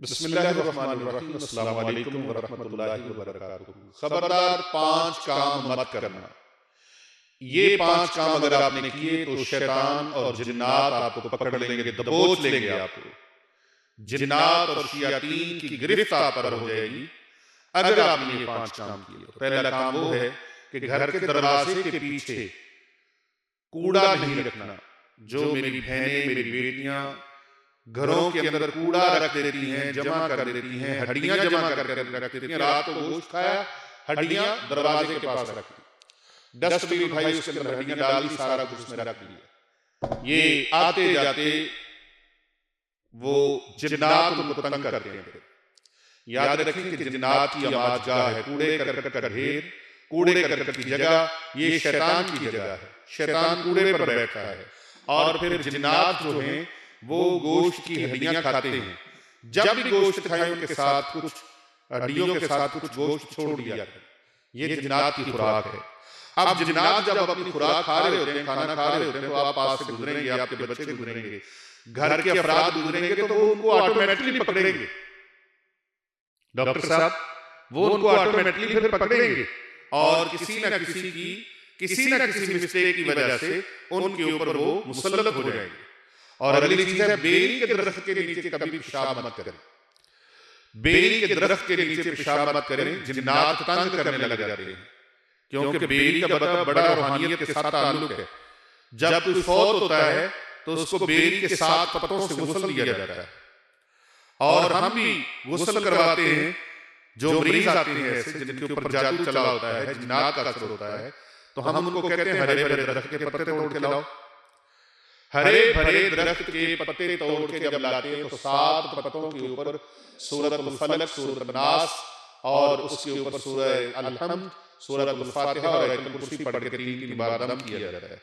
बिस्मिल्लाहिर्रहमानिर्रहीम। अस्सलामु अलैकुम वरहमतुल्लाहि वबरकातुहू। खबरदार, 5 काम मत करना। ये 5 काम अगर आपने किए तो शैतान और जिन्नात आपको पकड़ लेंगे, दबोच लेंगे आपको। जिन्नात और शयातीन की गिरफ्त आप पर हो जाएगी अगर आपने ये 5 काम किए। तो पहला काम वो है कि घर के दरवाजे के पीछे कूड़ा नहीं रखना। जो मेरी बहनें, मेरी बेटियां घरों के अंदर कूड़ा रख देती हैं, जमा कर देती हैं, हड्डियां जमा कर रख देती हैं। रात को गोश्त खाया, हड्डियां दरवाजे के पास रख दी, डस्टबिन उठाई, उसके अंदर हड्डियां डाली, सारा कुछ उसमें रख दिया। ये आते जाते वो जिन्नात उनको तंग करते हैं। याद रखें कि जिन्नात की आमाजगाह है, कूड़े करकट का ढेर, कूड़े करकट की जगह ये शैतान की जगह है। शैतान कूड़े पर बैठता है और फिर जिन्नात जो हैं वो गोश्त की हड्डियां खाते हैं। जब भी गोश्त खाएं उनके साथ कुछ हड्डियों के साथ कुछ गोश्त छोड़ दिया करें। ये जिन्नात की खुराक है। अब जिन्नात जब अपनी खुराक खा रहे होते हैं, खाना खा रहे होते हैं, तो आप पास से गुजरेंगे, आपके बच्चे गुजरेंगे, घर के अफराद गुजरेंगे, तो वो उनको ऑटोमेटिकली पकड़ेंगे। डॉक्टर साहब, वो उनको ऑटोमेटिकली फिर पकड़ेंगे और किसी ना किसी मिस्टेक की वजह से उनके ऊपर वो मुसल्लत हो जाएंगे। और अगली चीज है, बेरी के दरख्त के नीचे कभी पेशाब मत करें। बेरी के दरख्त के नीचे पेशाब मत करें, जिन्नात तंग करने लग जाते हैं। क्योंकि बेरी का बड़ा रूहानियत के साथ ताल्लुक है। जब कोई फौत होता है तो उसको बेरी के 7 पत्तों से गुस्ल दिया जाता है। और हम भी गुस्ल करवाते हैं जो मरीज आते हैं ऐसे जिनके ऊपर जादू चला होता है, जिन्नात का असर होता है, तो हम उनको कहते हैं हरे भरे दरख्त के पत्ते तोड़ के लाओ। हरे भरे दरख्त के पत्ते तोड़ के जब लाते हैं तो 7 पत्तों के ऊपर सूरत फलक, सूरत नास और उसके ऊपर सूरह अल-हम्द, सूरत अल-फातिहा और आयतुल कुर्सी पढ़ के 3 बार दम किया जाता है।